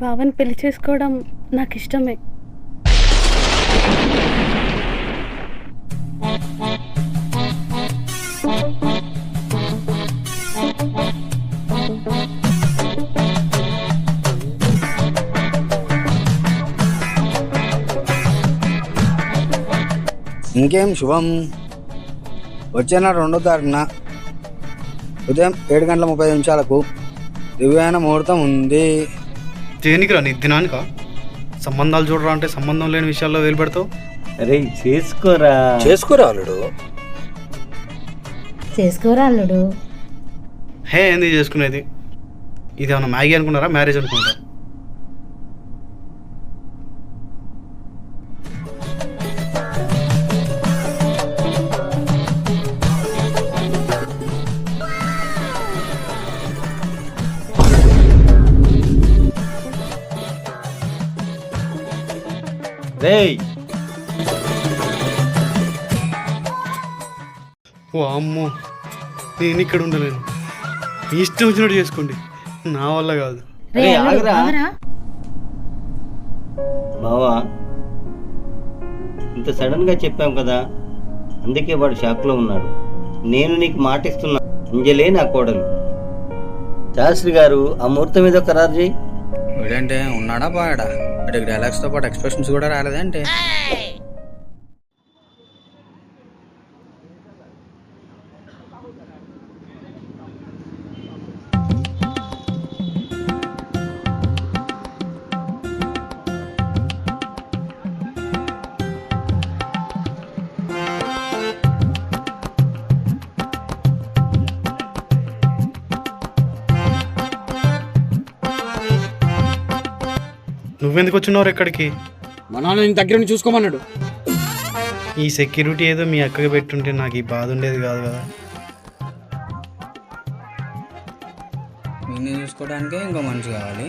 బావని పెళ్లి చేసుకోవడం నాకు ఇష్టమే. ఇంకేం శుభం, వచ్చే నెల 2వ తారీఖున ఉదయం 7:30 దివ్యమైన ముహూర్తం ఉంది. దేనికి రా, నీ దినానికా? సంబంధాలు చూడరా అంటే సంబంధం లేని విషయాల్లో వేలు పెడతావు. అరే చేసుకోరా అల్లుడు. హే, ఏంది చేసుకునేది? ఇది ఏమన్నా మ్యాగీ అనుకున్నారా, మ్యారేజ్ అనుకున్నారా? రేయ్ ఓ అమ్మో, నేను ఇక్కడ ఉండలేను. మీ ఇష్టం వచ్చినట్టు చేసుకోండి, నా వల్ల కాదు. అరే ఆగరా బావా, ఇంత సడన్ గా చెప్పాం కదా, అందుకే వాడు షాక్ లో ఉన్నాడు. నేను నీకు మాటిస్తున్నా, అంజలే నా కోడలు. శాస్త్రి గారు ఆ ముహూర్తం మీద ఖరారు చేయి. వీడంటే ఉన్నాడా పోయాడా? వాడికి డైలాగ్స్తో పాటు ఎక్స్ప్రెషన్స్ కూడా రాలేదంటే. నువ్వెందుకు వచ్చినావు ఎక్కడికి? మా నాన్న నేను దగ్గర నుంచి చూసుకోమన్నాడు. ఈ సెక్యూరిటీ ఏదో మీ అక్కకి పెట్టుంటే నాకు ఈ బాధ ఉండేది కాదు కదా. నిన్ను చూసుకోవడానికే ఇంకో మనిషి కావాలి,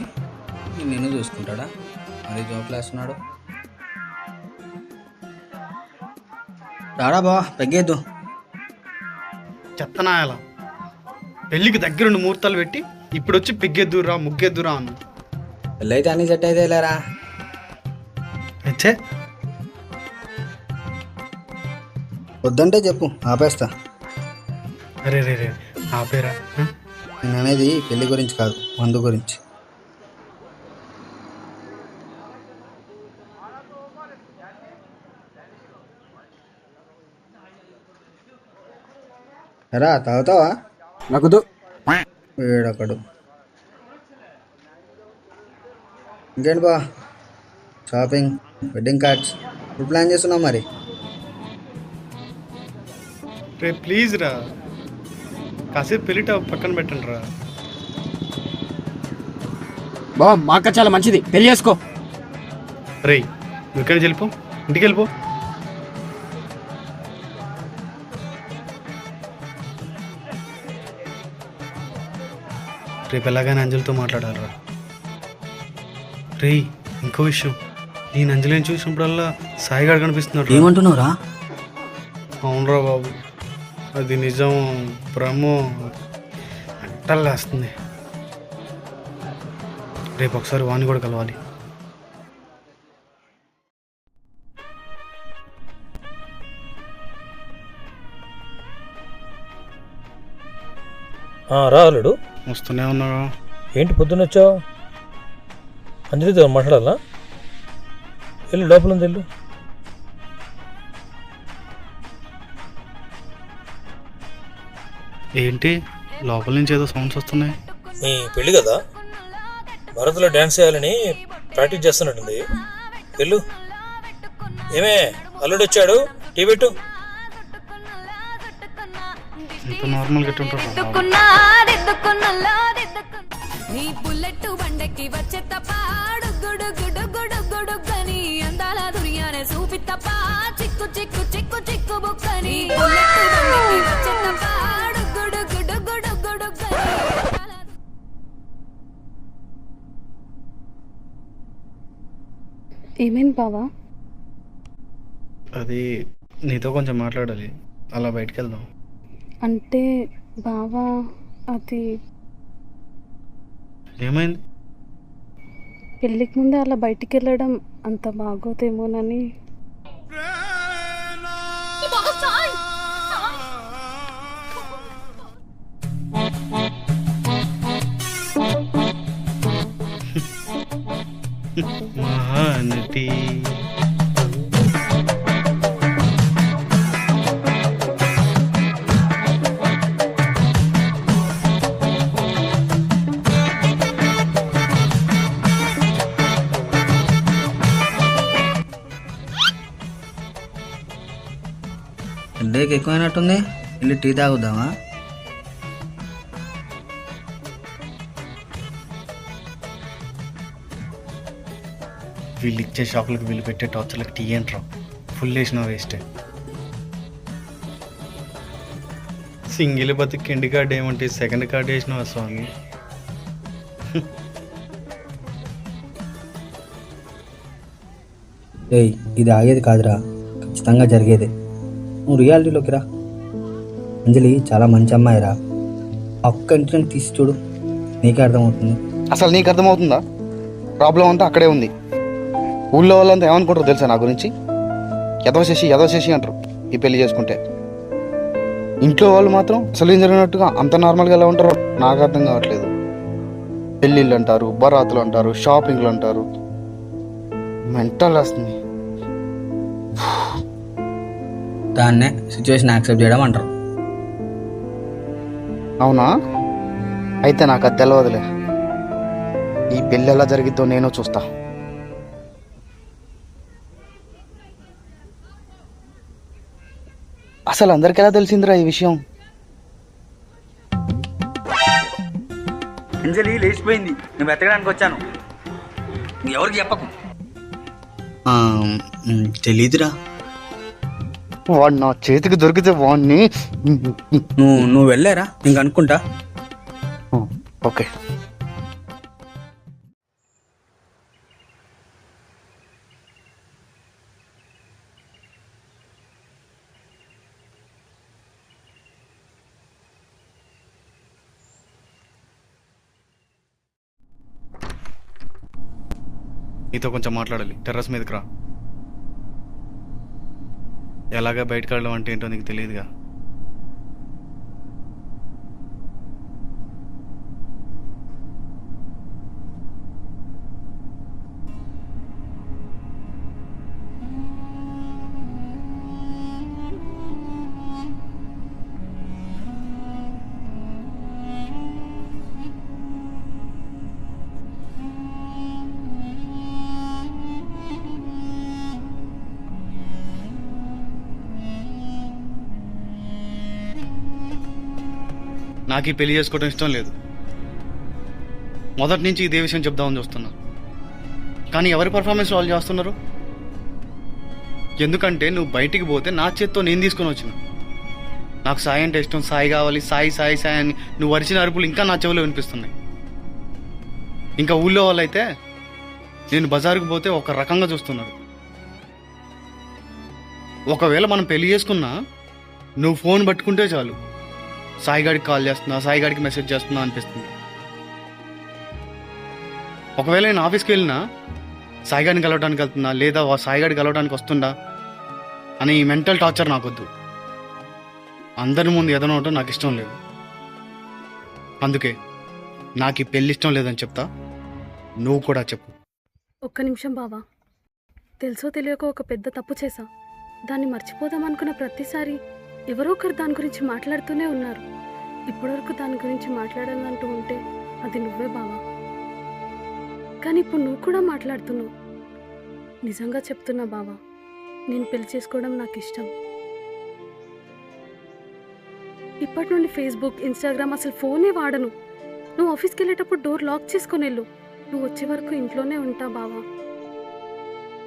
నిన్ను చూసుకుంటాడా? మరి జోకులు వేస్తున్నాడు. రాడా బా, పెగ్గేద్దు. చెత్తనాయాల పెళ్ళికి దగ్గరుండి ముహూర్తాలు పెట్టి ఇప్పుడు వచ్చి పెగ్గెద్దురా ముగ్గెద్దురా అన్న. పెళ్ళైతే అన్ని సెట్ అయితే లేరా? వచ్చే వద్దంటే చెప్పు, ఆపేస్తా. అరే రే రే, ఆపేరా. నేను అనేది పెళ్లి గురించి కాదు, మందు గురించి. ఎరా తాగుతావా? నాకు వీడొకడు. ఇంకేంటి బా, షాపింగ్, వెడ్డింగ్ కార్డ్స్ ఇప్పుడు ప్లాన్ చేస్తున్నావు మరి? రే ప్లీజ్ రా, కాసేపు పెళ్ళిట పక్కన పెట్టండి రా. బా మా అక్క చాలా మంచిది, పెళ్లి చేసుకో. రే నువ్వు ఇక్కడి నుంచి వెళ్ళిపో, ఇంటికి వెళ్ళిపో. రేపు ఎలాగైనా అంజలితో మాట్లాడాలరా. రే ఇంకో విషయం, నేను అంజలిని చూసినప్పుడల్లా సాయిగాడు కనిపిస్తున్నాడు. ఏమంటున్నావురా? అవునరా బాబు, అది నిజం భ్రమో అట్టల్లేస్తుంది. రేపు ఒకసారి వాణ్ణి కూడా కలవాలి. రాలుడు వస్తూనే ఉన్నావా? ఏంటి పొద్దున్న వచ్చావు? అంజలితో మాట్లాడాలా? వెళ్ళు, లోపల ఉంది వెళ్ళు. ఏంటి లోపల నుంచి ఏదో సౌండ్స్ వస్తున్నాయి? నీ పెళ్ళి కదా, భరత్లో డ్యాన్స్ చేయాలని ప్రాక్టీస్ చేస్తున్నట్టుంది. వెళ్ళు. ఏమే అల్లుడు వచ్చాడు, టీ పెట్టు. ఇంత నార్మల్గా ఎట్టుంటారు? నీ బుల్లెట్ బండకి వచ్చే తప్ప గుడు గుడు గుడు గుడు గని అందాల దునియానే చూపి తప్ప చిక్కు చిక్కు చిక్కు చిక్కు బుక్కని బుల్లెట్ బండకి వచ్చే తప్ప గుడు గుడు గుడు గుడు గని. ఏమైంది బావా? అది నీతో కొంచెం మాట్లాడాలి, అలా బయటికి వెళ్దాం. అంటే బావా, అది ఏమైంది? పెళ్ళికి ముందే అలా బయటికి వెళ్ళడం అంత బాగోదేమోనని. మహానటి హెడేక్ ఎక్కువైనట్టుంది, వెళ్ళి టీ తాగుద్దామా? వీళ్ళు ఇచ్చే షాకులకు వీళ్ళు పెట్టే టార్చర్లకు టీ ఏంట్రా, ఫుల్ వేసిన వేస్టే. సింగిల్ బతికి ఎండి కార్డ్ ఏమంటే సెకండ్ కార్డ్ వేసినావా స్వామి? ఏయ్, ఇది ఆగేది కాదురా, ఖచ్చితంగా జరిగేదే. నువ్వు రియాలిటీలోకి రా. అంజలి చాలా మంచి అమ్మాయిరా. ఆ ఒక్క ఇన్సిడెంట్ తీసి చూడు, నీకే అర్థమవుతుంది. అసలు నీకు అర్థమవుతుందా? ప్రాబ్లం అంతా అక్కడే ఉంది. ఊళ్ళో వాళ్ళంతా ఏమనుకుంటారో తెలుసా నా గురించి? యదవశేషి అంటారు ఈ పెళ్లి చేసుకుంటే. ఇంట్లో వాళ్ళు మాత్రం అసలు ఏం జరిగినట్టుగా అంత నార్మల్గా ఎలా ఉంటారో నాకు అర్థం కావట్లేదు. పెళ్ళిళ్ళు అంటారు, బరాతులు అంటారు, షాపింగ్లు అంటారు, మెంటల్ వస్తుంది. దాన్నే సిచ్యువేషన్ యాక్సెప్ట్ చేయడం అంటారు. అవునా? అయితే నాకు అది తెలియదులే. ఈ పెళ్ళి ఎలా జరిగిద్దో నేను చూస్తా. అసలు అందరికి ఎలా తెలిసిందిరా ఈ విషయం? అంజలి లేచిపోయింది, నేను వెతకడానికి వచ్చాను, ఎవరికి చెప్పకు. తెలీదురా. వాడు నా చేతికి దొరికితే వాడిని. నువ్వు వెళ్ళారా ఇంక అనుకుంటా. ఓకే. నీతో కొంచెం మాట్లాడాలి, టెర్రస్ మీదకి రా. ఎలాగా బయటకు వెళ్ళడం అంటే ఏంటో నీకు తెలియదుగా. నాకు ఈ పెళ్లి చేసుకోవడం ఇష్టం లేదు. మొదటి నుంచి ఇదే విషయం చెప్దామని చూస్తున్నా, కానీ ఎవరి పర్ఫార్మెన్స్ వాళ్ళు చేస్తున్నారు. ఎందుకంటే నువ్వు బయటికి పోతే నా చేత్తో నేను తీసుకొని వచ్చిన. నాకు సాయి అంటే ఇష్టం, సాయి కావాలి, సాయి సాయి సాయి అని నువ్వు అరిచిన అరుపులు ఇంకా నా చెవిలో వినిపిస్తున్నాయి. ఇంకా ఊళ్ళో వాళ్ళైతే నేను బజారుకు పోతే ఒక రకంగా చూస్తున్నారు. ఒకవేళ మనం పెళ్లి చేసుకున్నా నువ్వు ఫోన్ పట్టుకుంటే చాలు, సాయిగాడికి కాల్ చేస్తున్నా, సాయిగాడికి మెసేజ్ చేస్తున్నా అనిపిస్తుంది. ఒకవేళ నేను ఆఫీస్కి వెళ్ళినా సాయిగాడిని కలవడానికి వెళ్తున్నా, లేదా సాయిగాడికి కలవడానికి వస్తుండా అని ఈ మెంటల్ టార్చర్ నాకొద్దు. అందరి ముందు ఎదనవటం నాకు ఇష్టం లేదు. అందుకే నాకు ఈ పెళ్ళి ఇష్టం లేదని చెప్తా, నువ్వు కూడా చెప్పు. ఒక్క నిమిషం బావా, తెలుసో తెలియక ఒక పెద్ద తప్పు చేశా. దాన్ని మర్చిపోదాం అనుకున్న ప్రతిసారి ఎవరో ఒకరు దాని గురించి మాట్లాడుతూనే ఉన్నారు. ఇప్పటివరకు దాని గురించి మాట్లాడాలంటూ ఉంటే అది నువ్వే బావా. కానీ ఇప్పుడు నువ్వు కూడా మాట్లాడుతున్నావు. నిజంగా చెప్తున్నా బావా, నేను పెళ్లి చేసుకోవడం నాకు ఇష్టం. ఇప్పటి నుండి ఫేస్బుక్, ఇన్స్టాగ్రామ్ అసలు ఫోనే వాడను. నువ్వు ఆఫీస్కి వెళ్ళేటప్పుడు డోర్ లాక్ చేసుకొని వెళ్ళు. నువ్వు వచ్చే వరకు ఇంట్లోనే ఉంటా బావా.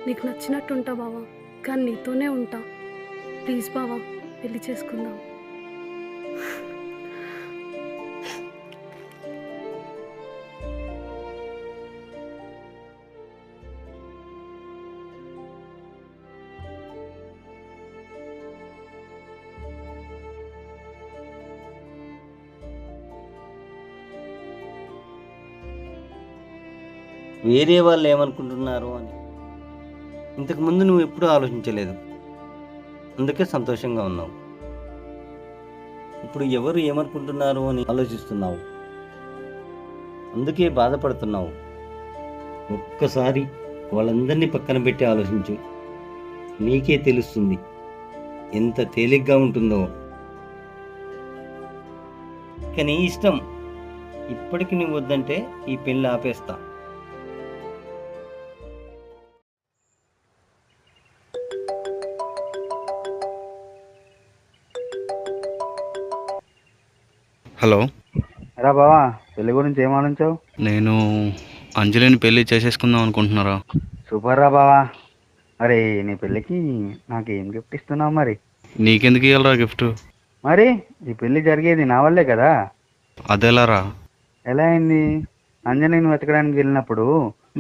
నీకు నచ్చినట్టు ఉంటా బావా, కానీ నీతోనే ఉంటా. ప్లీజ్ బావా, పెళ్లి చేసుకుందాం. వేరే వాళ్ళు ఏమనుకుంటున్నారు అని ఇంతకుముందు నువ్వు ఎప్పుడూ ఆలోచించలేదు. అందుకే సంతోషంగా ఉన్నావు. ఇప్పుడు ఎవరు ఏమనుకుంటున్నారు అని ఆలోచిస్తున్నావు. అందుకే బాధపడుతున్నావు. ఒక్కసారి వాళ్ళందరినీ పక్కన పెట్టి ఆలోచించు. నీకే తెలుస్తుంది ఎంత తేలిగ్గా ఉంటుందో. ఇక నీ ఇష్టం. ఇప్పటికి నువ్వు వద్దంటే ఈ పెళ్ళి ఆపేస్తా. హలో, రా బావా, పెళ్లి గురించి ఏం ఆలోచించావు? నేను అంజలిని పెళ్లి చేసేసుకుందాం అనుకుంటున్నారా? సూపర్ రా బావా. మరి నీ పెళ్ళికి నాకు ఏం గిఫ్ట్ ఇస్తున్నావు మరి? నీకెందుకు ఇవ్వాలరా గిఫ్ట్? మరి ఈ పెళ్లి జరిగేది నా వల్లే కదా. అదెలారా? ఎలా అయింది? అంజలిని వెతకడానికి వెళ్ళినప్పుడు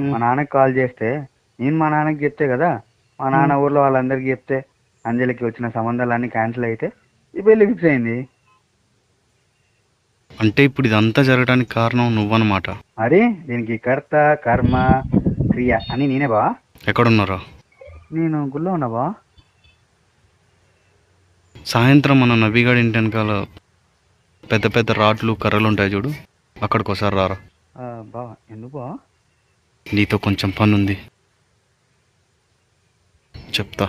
మా నాన్నకి కాల్ చేస్తే నేను మా నాన్నకి చెప్తే కదా, మా నాన్న ఊర్లో వాళ్ళందరికీ చెప్తే అంజలికి వచ్చిన సంబంధాలన్నీ క్యాన్సిల్ అయితే ఈ పెళ్లి ఫిక్స్ అయింది. అంటే ఇప్పుడు ఇదంతా జరగడానికి కారణం నువ్వన్నమాట. మరి దీనికి కర్త కర్మ క్రియ అని నేనే బా. ఎక్కడున్నారా? నేను గుళ్ళో ఉన్నా బా. సాయంత్రం మన నబీగాడి ఇంటి వెనకాల పెద్ద పెద్ద రాడ్లు కర్రలు ఉంటాయి చూడు, అక్కడికి ఒకసారి రారా. బా ఎందుకు బా? నీతో కొంచెం పని ఉంది, చెప్తా.